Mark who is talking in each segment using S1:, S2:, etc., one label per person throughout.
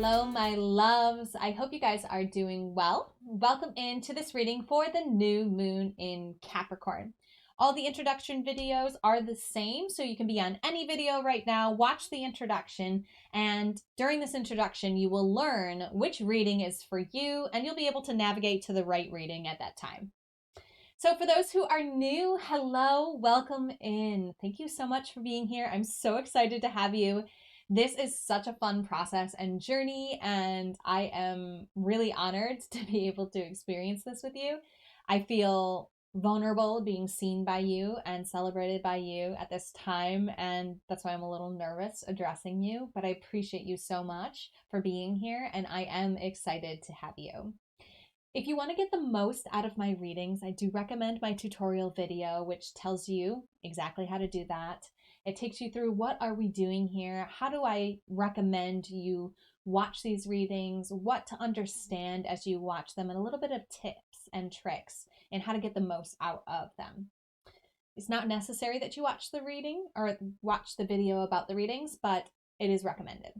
S1: Hello, my loves. I hope you guys are doing well. Welcome into this reading for the new moon in Capricorn. All the introduction videos are the same, so you can be on any video right now, watch the introduction, and during this introduction, you will learn which reading is for you, and you'll be able to navigate to the right reading at that time. So for those who are new, hello, welcome in. Thank you so much for being here. I'm so excited to have you. This is such a fun process and journey, and I am really honored to be able to experience this with you. I feel vulnerable being seen by you and celebrated by you at this time, and that's why I'm a little nervous addressing you, but I appreciate you so much for being here, and I am excited to have you. If you want to get the most out of my readings, I do recommend my tutorial video, which tells you exactly how to do that. It takes you through what are we doing here, how do I recommend you watch these readings, what to understand as you watch them, and a little bit of tips and tricks and how to get the most out of them. It's not necessary that you watch the reading or watch the video about the readings, but it is recommended.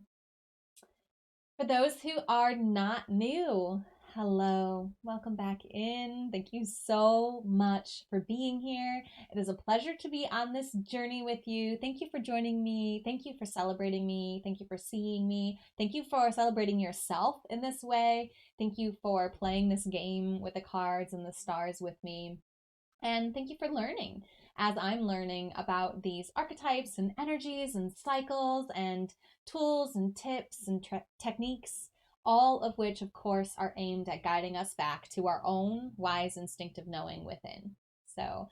S1: For those who are not new, hello, welcome back in. Thank you so much for being here. It is a pleasure to be on this journey with you. Thank you for joining me. Thank you for celebrating me. Thank you for seeing me. Thank you for celebrating yourself in this way. Thank you for playing this game with the cards and the stars with me. And thank you for learning as I'm learning about these archetypes and energies and cycles and tools and tips and techniques, all of which, of course, are aimed at guiding us back to our own wise instinctive knowing within. So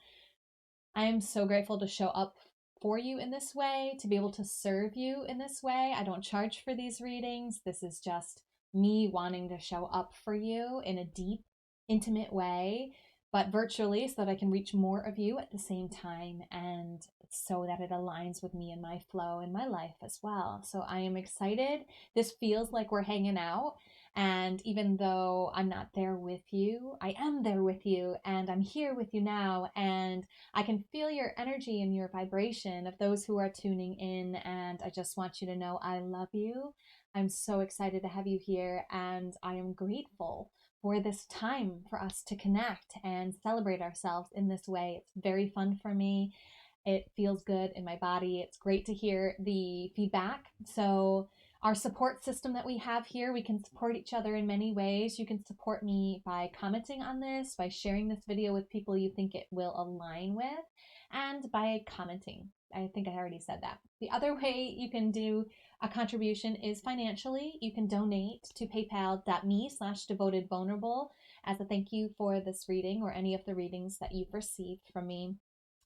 S1: I am so grateful to show up for you in this way, to be able to serve you in this way. I don't charge for these readings. This is just me wanting to show up for you in a deep, intimate way, but virtually, so that I can reach more of you at the same time, and so that it aligns with me and my flow in my life as well. So I am excited. This feels like we're hanging out, and even though I'm not there with you, I am there with you, and I'm here with you now, and I can feel your energy and your vibration of those who are tuning in, and I just want you to know I love you. I'm so excited to have you here, and I am grateful for this time for us to connect and celebrate ourselves in this way. It's very fun for me. It feels good in my body. It's great to hear the feedback. So our support system that we have here, we can support each other in many ways. You can support me by commenting on this, by sharing this video with people you think it will align with, and by commenting. I think I already said that. The other way you can do a contribution is financially. You can donate to paypal.me/devotedvulnerable as a thank you for this reading or any of the readings that you've received from me.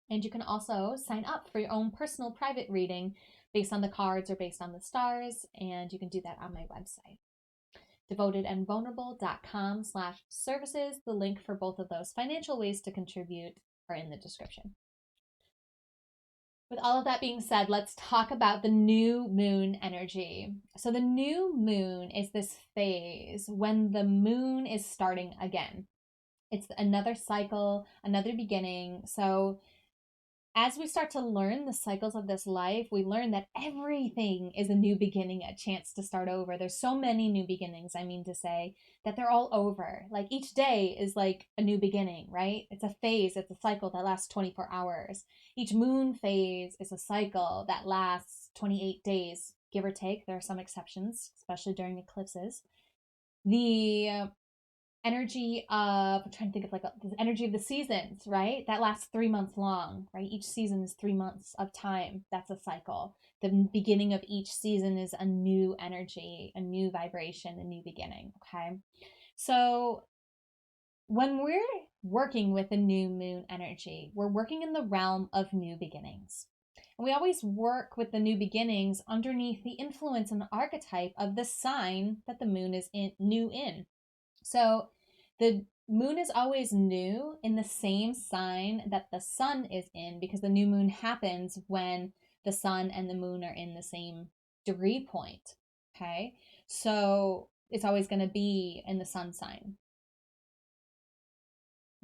S1: And you can also sign up for your own personal private reading based on the cards or based on the stars, and you can do that on my website, devotedandvulnerable.com/services. The link for both of those financial ways to contribute are in the description. With all of that being said, let's talk about the new moon energy. So the new moon is this phase when the moon is starting again. It's another cycle, another beginning. So as we start to learn the cycles of this life, we learn that everything is a new beginning, a chance to start over. There's so many new beginnings, I mean to say, that they're all over. Like each day is like a new beginning, right? It's a phase, it's a cycle that lasts 24 hours. Each moon phase is a cycle that lasts 28 days, give or take. There are some exceptions, especially during eclipses. The energy of, I'm trying to think of the energy of the seasons, right? That lasts 3 months long, right? Each season is 3 months of time. That's a cycle. The beginning of each season is a new energy, a new vibration, a new beginning, okay? So when we're working with a new moon energy, we're working in the realm of new beginnings. And we always work with the new beginnings underneath the influence and the archetype of the sign that the moon is new in. So the moon is always new in the same sign that the sun is in, because the new moon happens when the sun and the moon are in the same degree point. Okay. So it's always going to be in the sun sign.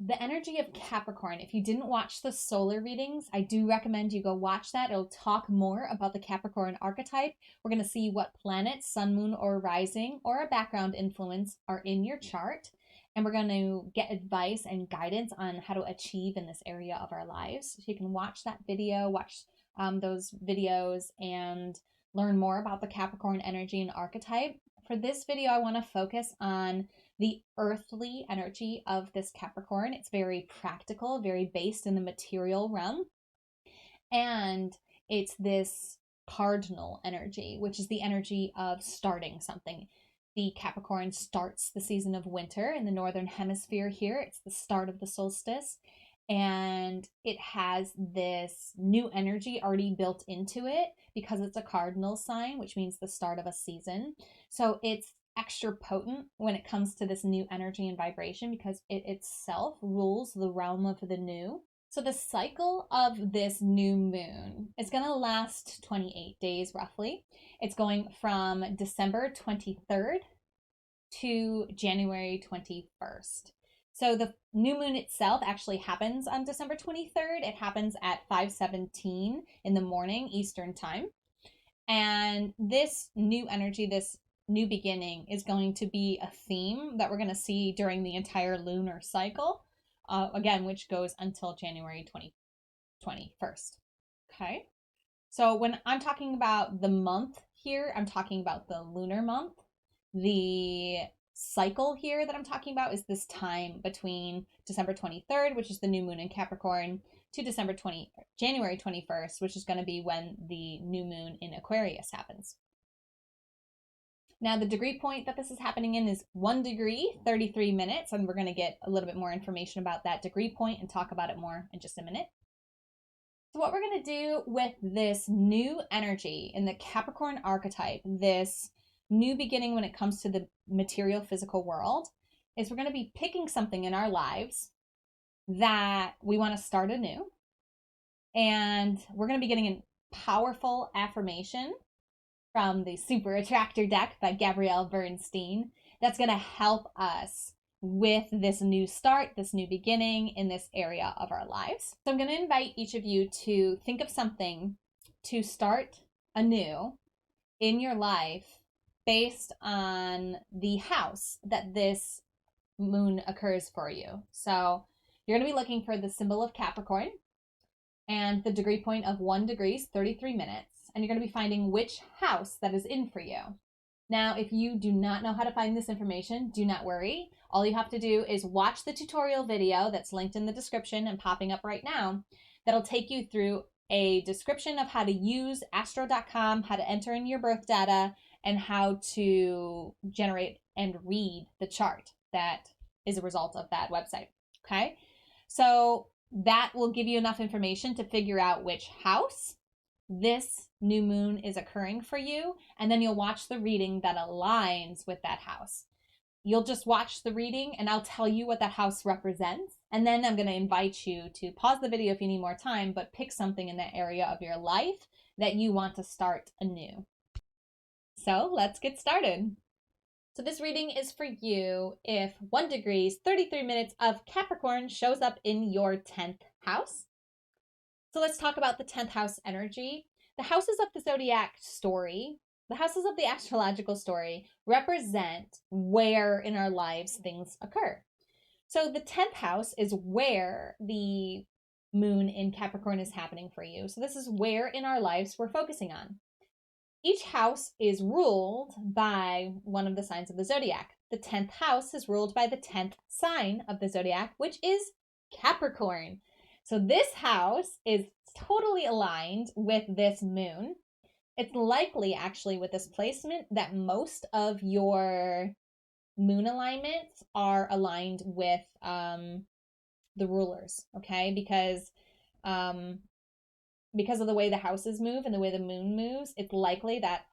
S1: The energy of Capricorn. If you didn't watch the solar readings, I do recommend you go watch that. It'll talk more about the Capricorn archetype. We're going to see what planets, sun, moon, or rising, or a background influence are in your chart. And we're going to get advice and guidance on how to achieve in this area of our lives. So you can watch that video, watch those videos, and learn more about the Capricorn energy and archetype. For this video, I want to focus on the earthly energy of this Capricorn. It's very practical, very based in the material realm. And it's this cardinal energy, which is the energy of starting something. The Capricorn starts the season of winter in the northern hemisphere here. It's the start of the solstice. And it has this new energy already built into it because it's a cardinal sign, which means the start of a season. So it's extra potent when it comes to this new energy and vibration because it itself rules the realm of the new. So the cycle of this new moon is going to last 28 days roughly. It's going from December 23rd to January 21st. So the new moon itself actually happens on December 23rd. It happens at 5:17 in the morning Eastern time. And this new energy, this new beginning is going to be a theme that we're going to see during the entire lunar cycle, again, which goes until January 21st. Okay. So when I'm talking about the month here, I'm talking about the lunar month. The cycle here that I'm talking about is this time between December 23rd, which is the new moon in Capricorn, to January 21st, which is going to be when the new moon in Aquarius happens. Now, the degree point that this is happening in is 1 degree, 33 minutes, and we're going to get a little bit more information about that degree point and talk about it more in just a minute. So what we're going to do with this new energy in the Capricorn archetype, this new beginning when it comes to the material physical world, is we're going to be picking something in our lives that we want to start anew. And we're going to be getting a powerful affirmation from the Super Attractor deck by Gabrielle Bernstein that's going to help us with this new start, this new beginning in this area of our lives. So I'm going to invite each of you to think of something to start anew in your life based on the house that this moon occurs for you. So you're going to be looking for the symbol of Capricorn and the degree point of 1 degree, 33 minutes. And you're going to be finding which house that is in for you. Now, if you do not know how to find this information, do not worry. All you have to do is watch the tutorial video that's linked in the description and popping up right now. That'll take you through a description of how to use astro.com, how to enter in your birth data, and how to generate and read the chart that is a result of that website. Okay? So that will give you enough information to figure out which house this new moon is occurring for you, and then you'll watch the reading that aligns with that house. You'll just watch the reading and I'll tell you what that house represents, and then I'm going to invite you to pause the video if you need more time, but pick something in that area of your life that you want to start anew. So let's get started. So this reading is for you if 1 degree, 33 minutes of Capricorn shows up in your 10th house. So let's talk about the 10th house energy. The houses of the zodiac story, the houses of the astrological story, represent where in our lives things occur. So the 10th house is where the moon in Capricorn is happening for you. So this is where in our lives we're focusing on. Each house is ruled by one of the signs of the zodiac. The 10th house is ruled by the 10th sign of the zodiac, which is Capricorn. So this house is totally aligned with this moon. It's likely actually with this placement that most of your moon alignments are aligned with the rulers, okay? Because of the way the houses move and the way the moon moves, it's likely that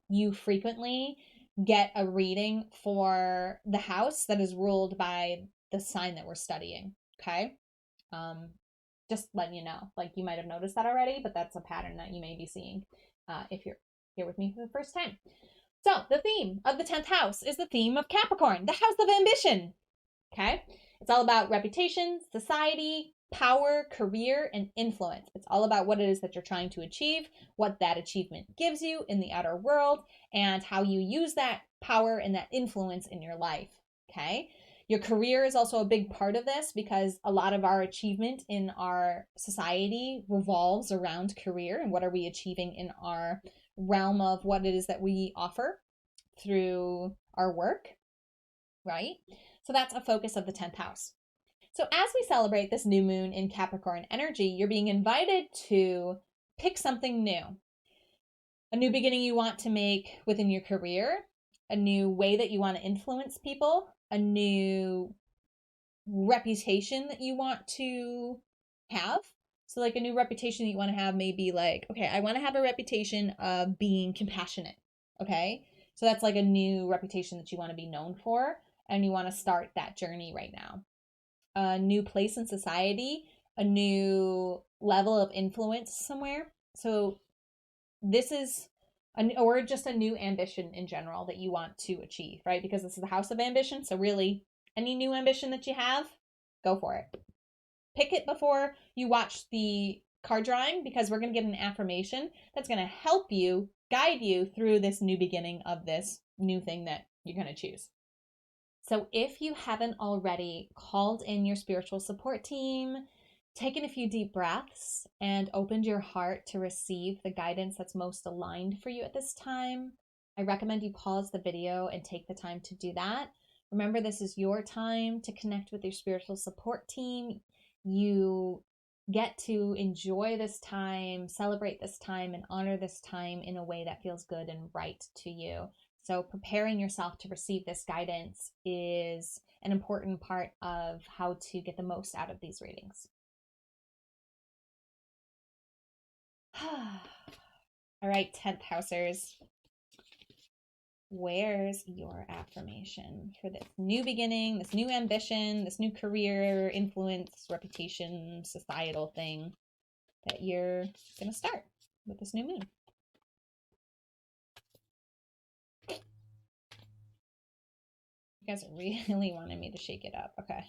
S1: you frequently get a reading for the house that is ruled by the sign that we're studying, okay? Just letting you know, like you might have noticed that already, but that's a pattern that you may be seeing if you're here with me for the first time. So the theme of the 10th house is the theme of Capricorn, the house of ambition. Okay? It's all about reputation, society, power, career, and influence. It's all about what it is that you're trying to achieve, what that achievement gives you in the outer world, and how you use that power and that influence in your life. Okay? Your career is also a big part of this because a lot of our achievement in our society revolves around career and what are we achieving in our realm of what it is that we offer through our work, right? So that's a focus of the 10th house. So as we celebrate this new moon in Capricorn energy, you're being invited to pick something new. A new beginning you want to make within your career, a new way that you want to influence people, a new reputation that you want to have. So like a new reputation that you want to have may be like, okay, I want to have a reputation of being compassionate. Okay. So that's like a new reputation that you want to be known for, and you want to start that journey right now. A new place in society, a new level of influence somewhere. So this is or just a new ambition in general that you want to achieve, right? Because this is the house of ambition. So really, any new ambition that you have, go for it. Pick it before you watch the card drawing, because we're going to get an affirmation that's going to help you, guide you through this new beginning of this new thing that you're going to choose. So if you haven't already called in your spiritual support team, taken a few deep breaths, and opened your heart to receive the guidance that's most aligned for you at this time, I recommend you pause the video and take the time to do that. Remember, this is your time to connect with your spiritual support team. You get to enjoy this time, celebrate this time, and honor this time in a way that feels good and right to you. So preparing yourself to receive this guidance is an important part of how to get the most out of these readings. All right, 10th housers. Where's your affirmation for this new beginning, this new ambition, this new career, influence, reputation, societal thing that you're going to start with this new moon? You guys really wanted me to shake it up. Okay.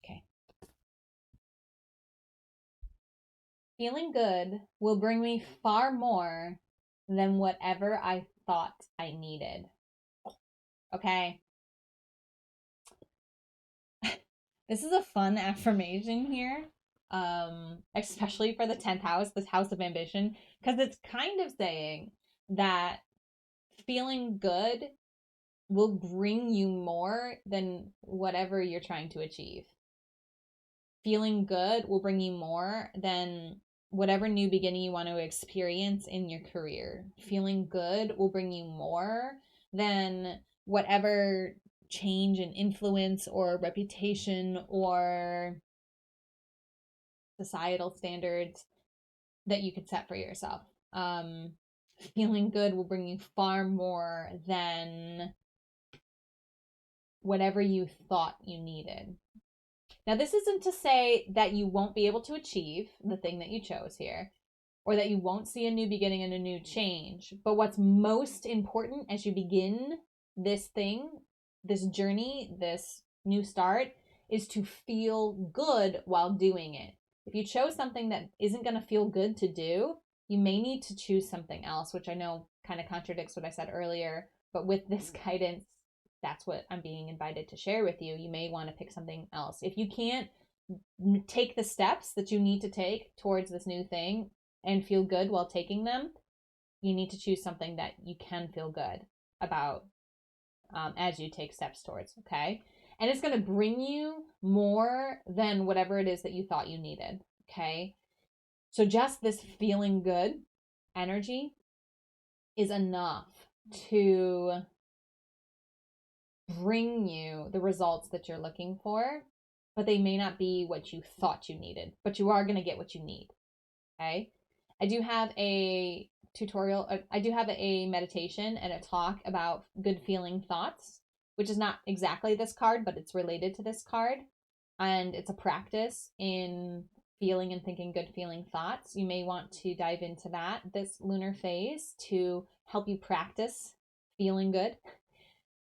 S1: Okay. Feeling good will bring me far more than whatever I thought I needed. Okay. This is a fun affirmation here, especially for the 10th house, this house of ambition, because it's kind of saying that feeling good will bring you more than whatever you're trying to achieve. Feeling good will bring you more than whatever new beginning you want to experience in your career. Feeling good will bring you more than whatever change in influence or reputation or societal standards that you could set for yourself. Feeling good will bring you far more than whatever you thought you needed. Now, this isn't to say that you won't be able to achieve the thing that you chose here, or that you won't see a new beginning and a new change. But what's most important as you begin this thing, this journey, this new start, is to feel good while doing it. If you chose something that isn't going to feel good to do, you may need to choose something else, which I know kind of contradicts what I said earlier. But with this guidance, that's what I'm being invited to share with you. You may want to pick something else. If you can't take the steps that you need to take towards this new thing and feel good while taking them, you need to choose something that you can feel good about as you take steps towards, okay? And it's going to bring you more than whatever it is that you thought you needed, okay? So just this feeling good energy is enough to bring you the results that you're looking for, but they may not be what you thought you needed, but you are going to get what you need, okay? I do have a tutorial, I do have a meditation and a talk about good feeling thoughts, which is not exactly this card, but it's related to this card. And it's a practice in feeling and thinking good feeling thoughts, you may want to dive into that this lunar phase to help you practice feeling good.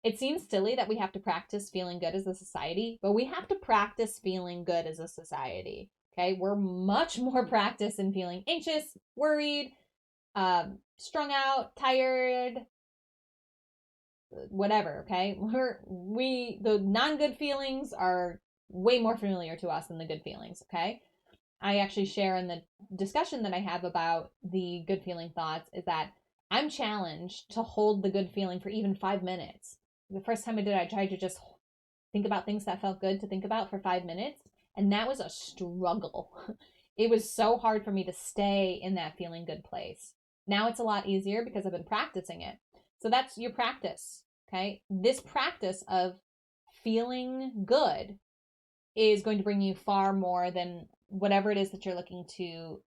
S1: It seems silly that we have to practice feeling good as a society, but we have to practice feeling good as a society. Okay, we're much more practiced in feeling anxious, worried, strung out, tired, whatever. Okay, the non-good feelings are way more familiar to us than the good feelings. Okay, I actually share in the discussion that I have about the good feeling thoughts is that I'm challenged to hold the good feeling for even 5 minutes. The first time I did it, I tried to just think about things that felt good to think about for 5 minutes, and that was a struggle. It was so hard for me to stay in that feeling good place. Now it's a lot easier because I've been practicing it. So that's your practice, okay? This practice of feeling good is going to bring you far more than whatever it is that you're looking to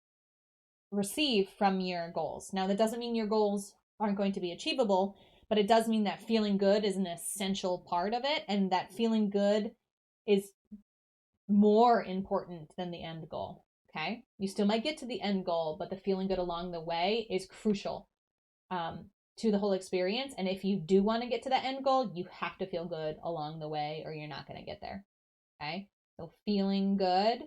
S1: receive from your goals. Now, that doesn't mean your goals aren't going to be achievable, but it does mean that feeling good is an essential part of it, and that feeling good is more important than the end goal. Okay, you still might get to the end goal, but the feeling good along the way is crucial to the whole experience. And if you do want to get to that end goal, you have to feel good along the way, or you're not going to get there. Okay, so feeling good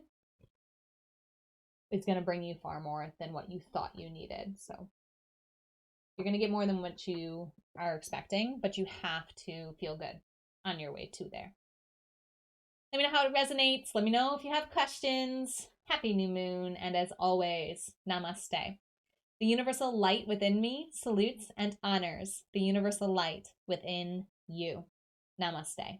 S1: is going to bring you far more than what you thought you needed. So you're going to get more than what you are expecting, but you have to feel good on your way to there. Let me know how it resonates. Let me know if you have questions. Happy new moon. And as always, namaste. The universal light within me salutes and honors the universal light within you. Namaste.